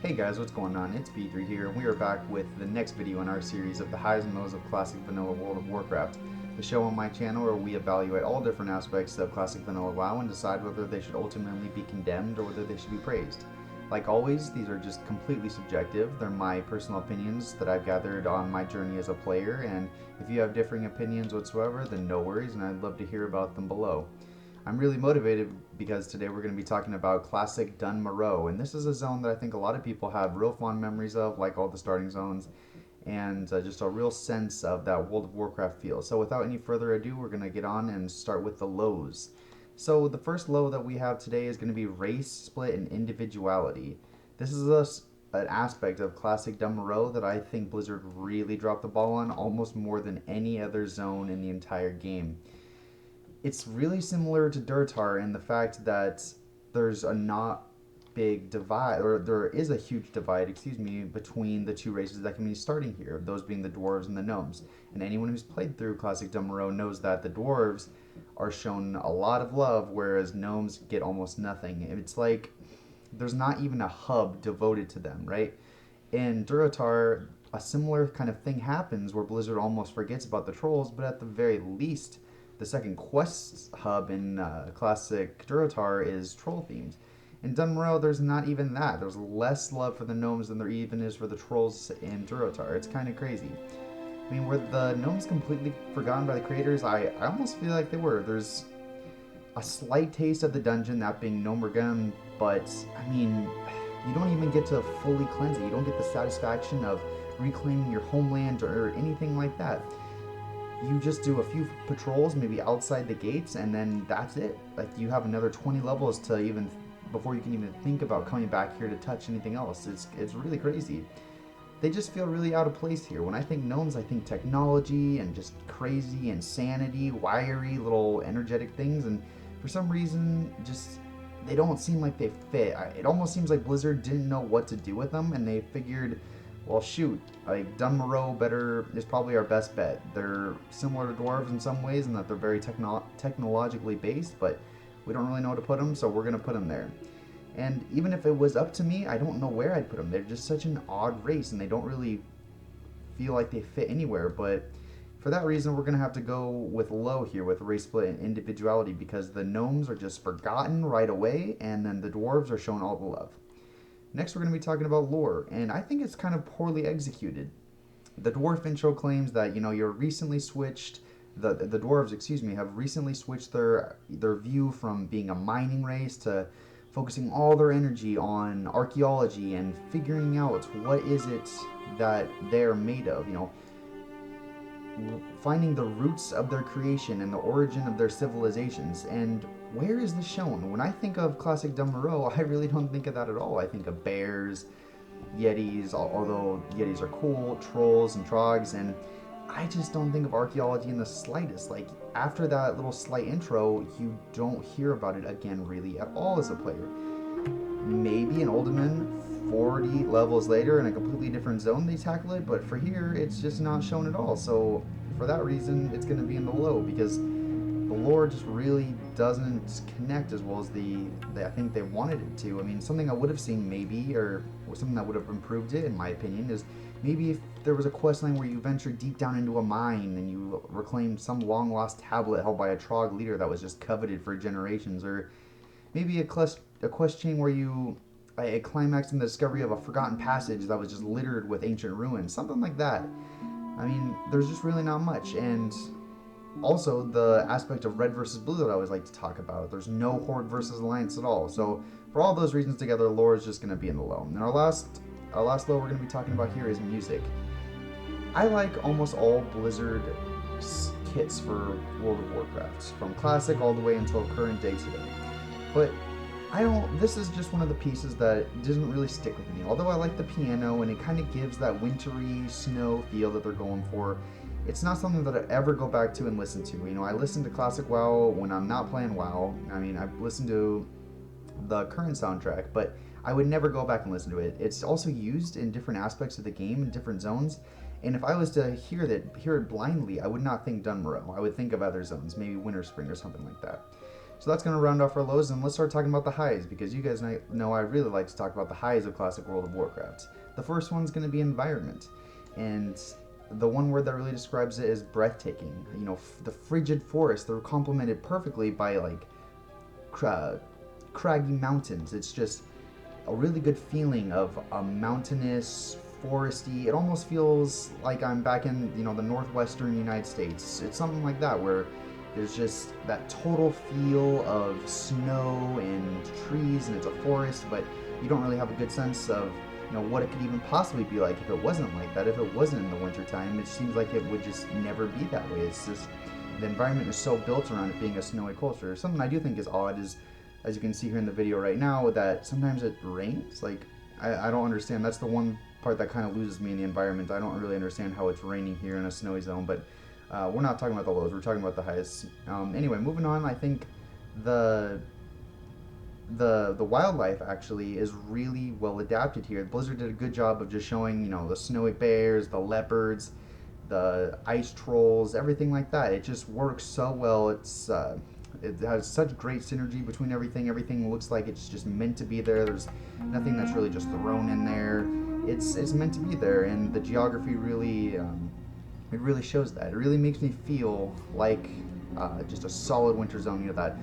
Hey guys, what's going on? It's B3 here, and we are back with the next video in our series of the highs and lows of classic vanilla World of Warcraft, the show on my channel where we evaluate all different aspects of classic vanilla WoW and decide whether they should ultimately be condemned or whether they should be praised. Like always, these are just completely subjective. They're my personal opinions that I've gathered on my journey as a player, and if you have differing opinions whatsoever, then no worries, and I'd love to hear about them below. I'm really motivated because today we're going to be talking about classic Morogh, and this is a zone that I think a lot of people have real fond memories of, like all the starting zones, and just a real sense of that World of Warcraft feel. So without any further ado, we're going to get on and start with the lows. So the first low that we have today is going to be race split and individuality. This is an aspect of classic Morogh that I think Blizzard really dropped the ball on, almost more than any other zone in the entire game. It's really similar to Durtar in the fact that there's a not big divide, or there is a huge divide, between the two races that can be starting here, those being the dwarves and the gnomes. And anyone who's played through Classic Morogh knows that the dwarves are shown a lot of love, whereas gnomes get almost nothing. It's like there's not even a hub devoted to them, right? In Durotar, a similar kind of thing happens where Blizzard almost forgets about the trolls, but at the very least, the second quest hub in classic Durotar is troll themed. In Dunmorrow, there's not even that. There's less love for the gnomes than there even is for the trolls in Durotar. It's kind of crazy. I mean, were the gnomes completely forgotten by the creators? I almost feel like they were. There's a slight taste of the dungeon, that being Morogh, but I mean, you don't even get to fully cleanse it. You don't get the satisfaction of reclaiming your homeland or anything like that. You just do a few patrols, maybe outside the gates, and then that's it. Like, you have another 20 levels to even before you can even think about coming back here to touch anything else. It's really crazy. They just feel really out of place here. When I think gnomes, I think technology and just crazy insanity, wiry little energetic things, and for some reason, just they don't seem like they fit. It almost seems like Blizzard didn't know what to do with them, and they figured, well, shoot, like Morogh is probably our best bet. They're similar to dwarves in some ways in that they're very technologically based, but we don't really know where to put them, so we're gonna put them there. And even if it was up to me, I don't know where I'd put them. They're just such an odd race, and they don't really feel like they fit anywhere. But for that reason, we're gonna have to go with low here with race split and individuality, because the gnomes are just forgotten right away, and then the dwarves are shown all the love. Next, we're going to be talking about lore, and I think it's kind of poorly executed. The dwarf intro claims that, you're recently switched, the dwarves, have recently switched their view from being a mining race to focusing all their energy on archaeology and figuring out what is it that they're made of, finding the roots of their creation and the origin of their civilizations. And where is this shown? When I think of classic Morogh, I really don't think of that at all. I think of bears, yetis, although yetis are cool, trolls and trogs, and I just don't think of archaeology in the slightest. Like, after that little slight intro, you don't hear about it again really at all as a player. Maybe in Uldaman, 40 levels later in a completely different zone they tackle it, but for here it's just not shown at all. So for that reason, it's going to be in the low, because the lore just really doesn't connect as well as I think they wanted it to. I mean, something I would have seen maybe, or something that would have improved it in my opinion, is maybe if there was a quest line where you ventured deep down into a mine and you reclaimed some long lost tablet held by a trog leader that was just coveted for generations, or maybe a quest chain where you climaxed in the discovery of a forgotten passage that was just littered with ancient ruins, something like that. I mean, there's just really not much. And also the aspect of red versus blue that I always like to talk about. There's no horde versus alliance at all. So for all those reasons together, lore is just going to be in the low. And our last low we're going to be talking about here is music. I like almost all Blizzard kits for World of Warcraft, from classic all the way until current day today. But this is just one of the pieces that doesn't really stick with me. Although I like the piano and it kind of gives that wintry snow feel that they're going for, it's not something that I ever go back to and listen to. I listen to classic WoW when I'm not playing WoW. I mean, I've listened to the current soundtrack, but I would never go back and listen to it. It's also used in different aspects of the game in different zones, and if I was to hear it blindly, I would not think Dunmorrow. I would think of other zones, maybe Winter Spring or something like that. So that's going to round off our lows, and let's start talking about the highs, because you guys know I really like to talk about the highs of Classic World of Warcraft. The first one's going to be environment, and the one word that really describes it is breathtaking. You know, the frigid forests, they're complemented perfectly by like craggy mountains. It's just a really good feeling of a mountainous, foresty. It almost feels like I'm back in, you know, the northwestern United States. It's something like that, where there's just that total feel of snow and trees, and it's a forest, but you don't really have a good sense of, you know, what it could even possibly be like if it wasn't like that. If it wasn't in the wintertime, it seems like it would just never be that way. It's just, the environment is so built around it being a snowy culture. Something I do think is odd is, as you can see here in the video right now, that sometimes it rains. Like, I don't understand. That's the one part that kind of loses me in the environment. I don't really understand how it's raining here in a snowy zone, but we're not talking about the lows, we're talking about the highs. Anyway, moving on, I think the wildlife actually is really well adapted here. Blizzard did a good job of just showing, you know, the snowy bears, the leopards, the ice trolls, everything like that. It just works so well. It has such great synergy between everything. Everything looks like it's just meant to be there. There's nothing that's really just thrown in there. It's meant to be there, and the geography really it really shows that. It really makes me feel like just a solid winter zone. You know,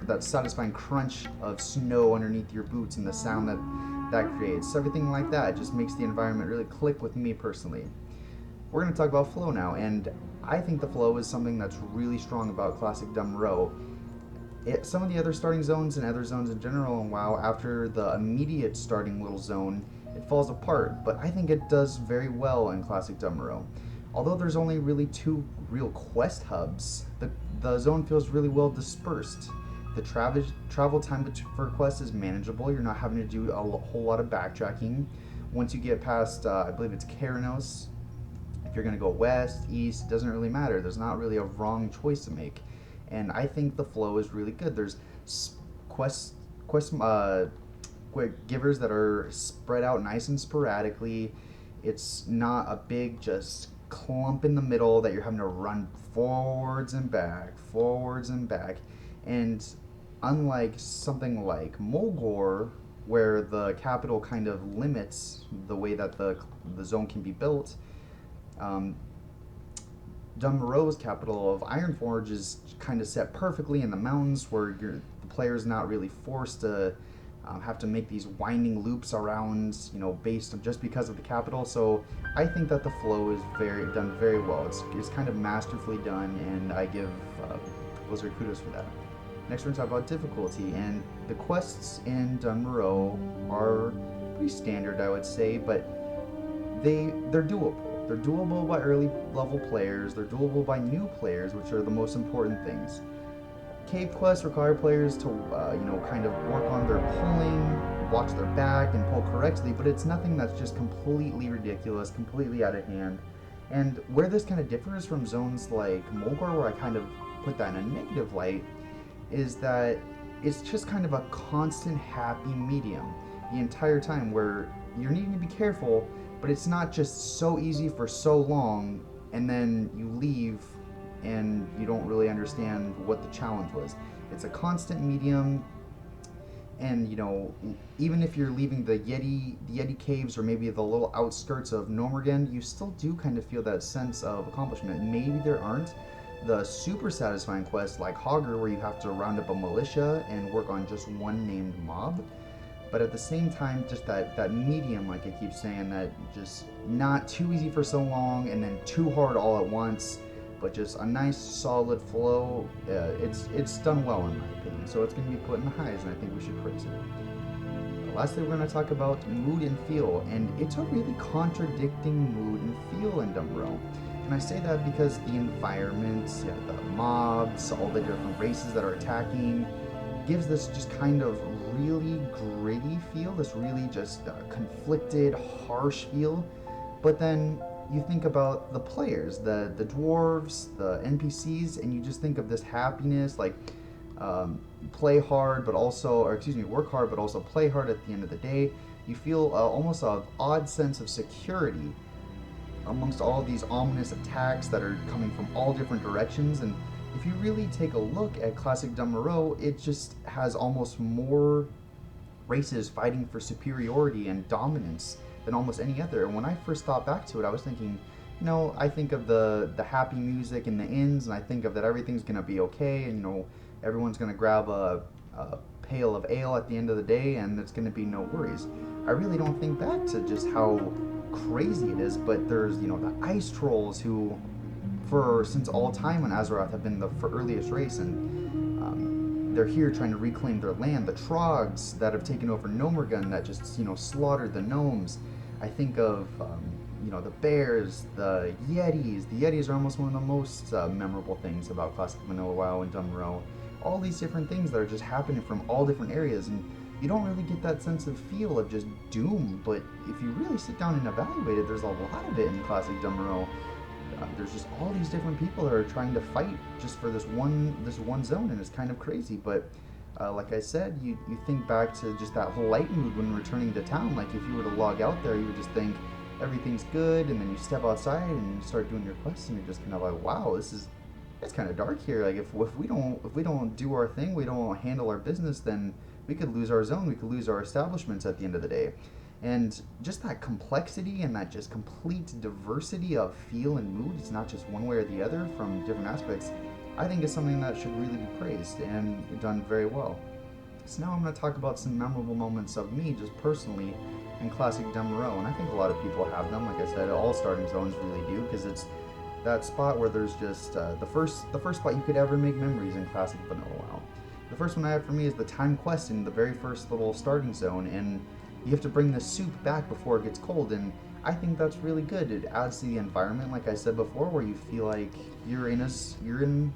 that satisfying crunch of snow underneath your boots and the sound that creates. Everything like that just makes the environment really click with me personally. We're going to talk about flow now, and I think the flow is something that's really strong about Classic Morogh. Some of the other starting zones and other zones in general in WoW, after the immediate starting little zone, it falls apart, but I think it does very well in Classic Morogh. Although there's only really 2 real quest hubs, the zone feels really well dispersed. The travel time for quests is manageable. You're not having to do a whole lot of backtracking. Once you get past, I believe it's Keranos, if you're going to go west, east, it doesn't really matter. There's not really a wrong choice to make. And I think the flow is really good. There's quest givers that are spread out nice and sporadically. It's not a big just clump in the middle that you're having to run forwards and back. And unlike something like Morogh, where the capital kind of limits the way that the zone can be built, Morrogh's capital of Ironforge is kind of set perfectly in the mountains, where the player's not really forced to have to make these winding loops around, you know, based on just because of the capital. So I think that the flow is done very well. It's kind of masterfully done, and I give Blizzard kudos for that. Next, we're going to talk about difficulty, and the quests in Morogh are pretty standard, I would say, but they're doable. They're doable by early level players. They're doable by new players, which are the most important things. Cave quests require players to, you know, kind of work on their pulling, watch their back, and pull correctly, but it's nothing that's just completely ridiculous, completely out of hand. And where this kind of differs from zones like Morogh, where I kind of put that in a negative light, is that it's just kind of a constant happy medium the entire time, where you're needing to be careful, but it's not just so easy for so long and then you leave and you don't really understand what the challenge was. It's a constant medium, and you know, even if you're leaving the Yeti Caves or maybe the little outskirts of Morogh, you still do kind of feel that sense of accomplishment. Maybe there aren't the super satisfying quests like Hogger, where you have to round up a militia and work on just one named mob. But at the same time, just that medium, like I keep saying, that just not too easy for so long and then too hard all at once, but just a nice solid flow. It's done well in my opinion, so it's going to be put in the highs, and I think we should praise it. Lastly, we're going to talk about mood and feel, and it's a really contradicting mood and feel in Morogh. And I say that because the environment, the mobs, all the different races that are attacking, gives this just kind of really gritty feel, this really just conflicted, harsh feel. But then you think about the players, the dwarves, the NPCs, and you just think of this happiness, like play hard, but also, work hard, but also play hard at the end of the day. You feel almost an odd sense of security amongst all these ominous attacks that are coming from all different directions, and if you really take a look at classic Morogh, it just has almost more races fighting for superiority and dominance than almost any other. And when I first thought back to it, I was thinking, I think of the happy music and the inns, and I think of that everything's gonna be okay, and everyone's gonna grab a pail of ale at the end of the day, and it's gonna be no worries. I really don't think back to just how crazy it is. But there's the ice trolls who, for since all time on Azeroth, have been the earliest race, and they're here trying to reclaim their land. The Trogs that have taken over Nomergun that just slaughtered the gnomes. I think of the bears, the Yetis. The Yetis are almost one of the most memorable things about classic vanilla WoW and Morogh. All these different things that are just happening from all different areas, and you don't really get that sense of feel of just doom. But if you really sit down and evaluate it, there's a lot of it in classic Morogh. There's just all these different people that are trying to fight just for this one zone, and it's kind of crazy. But like I said, you think back to just that light mood when returning to town. Like if you were to log out there, you would just think everything's good, and then you step outside and you start doing your quests, and you're just kind of like, wow, it's kind of dark here. Like if we don't do our thing, we don't handle our business, then we could lose our zone, we could lose our establishments at the end of the day. And just that complexity and that just complete diversity of feel and mood, it's not just one way or the other from different aspects, I think is something that should really be praised and done very well. So now I'm going to talk about some memorable moments of me just personally in classic Morogh, and I think a lot of people have them. Like I said, all starting zones really do, because it's that spot where there's just the first spot you could ever make memories in classic vanilla WoW. The first one I have for me is the time quest in the very first little starting zone, and you have to bring the soup back before it gets cold, and I think that's really good. It adds to the environment, like I said before, where you feel like you're in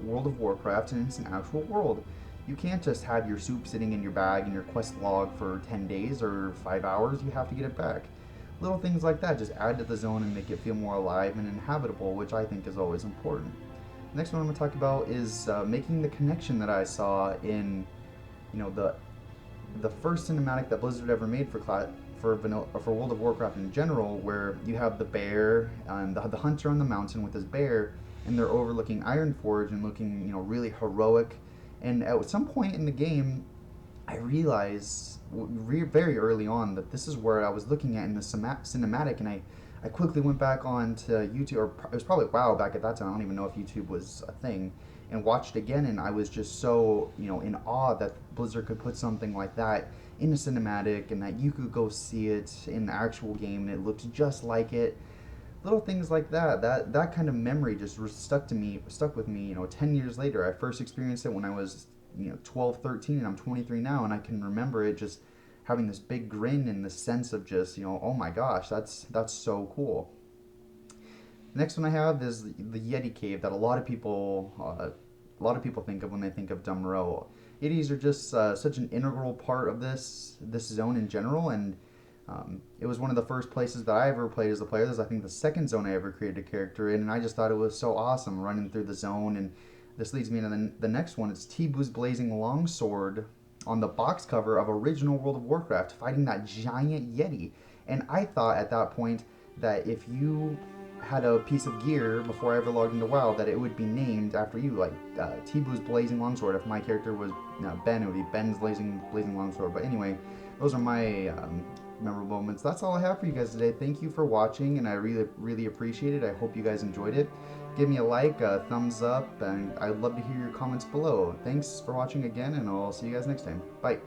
World of Warcraft and it's an actual world. You can't just have your soup sitting in your bag and your quest log for 10 days or 5 hours. You have to get it back. Little things like that just add to the zone and make it feel more alive and inhabitable, which I think is always important. The next one I'm going to talk about is making the connection that I saw in the first cinematic that Blizzard ever made for World of Warcraft in general, where you have the bear and the hunter on the mountain with his bear, and they're overlooking Ironforge and looking really heroic. And at some point in the game, I realized very early on that this is where I was looking at in the cinematic, and I quickly went back on to YouTube, or it was probably WoW back at that time. I don't even know if YouTube was a thing, and watched again, and I was just so in awe that Blizzard could put something like that in a cinematic, and that you could go see it in the actual game and it looked just like it. Little things like that kind of memory just stuck with me 10 years later. I first experienced it when I was 12, 13, and I'm 23 now, and I can remember it just having this big grin and this sense of just oh my gosh, that's so cool. Next one I have is the Yeti Cave that a lot of people think of when they think of Morogh. Yetis are just such an integral part of this zone in general, and it was one of the first places that I ever played as a player. This is, I think, the second zone I ever created a character in, and I just thought it was so awesome running through the zone. And this leads me to the next one. It's Tibu's Blazing Longsword on the box cover of original World of Warcraft, fighting that giant Yeti. And I thought at that point that if you had a piece of gear before I ever logged into WoW, that it would be named after you, like Tibu's Blazing Longsword. If my character was Ben, it would be Ben's Blazing Longsword. But anyway, those are my memorable moments. That's all I have for you guys today. Thank you for watching, and I really appreciate it. I hope you guys enjoyed it. Give me a like, a thumbs up, and I'd love to hear your comments below. Thanks for watching again, and I'll see you guys next time. Bye.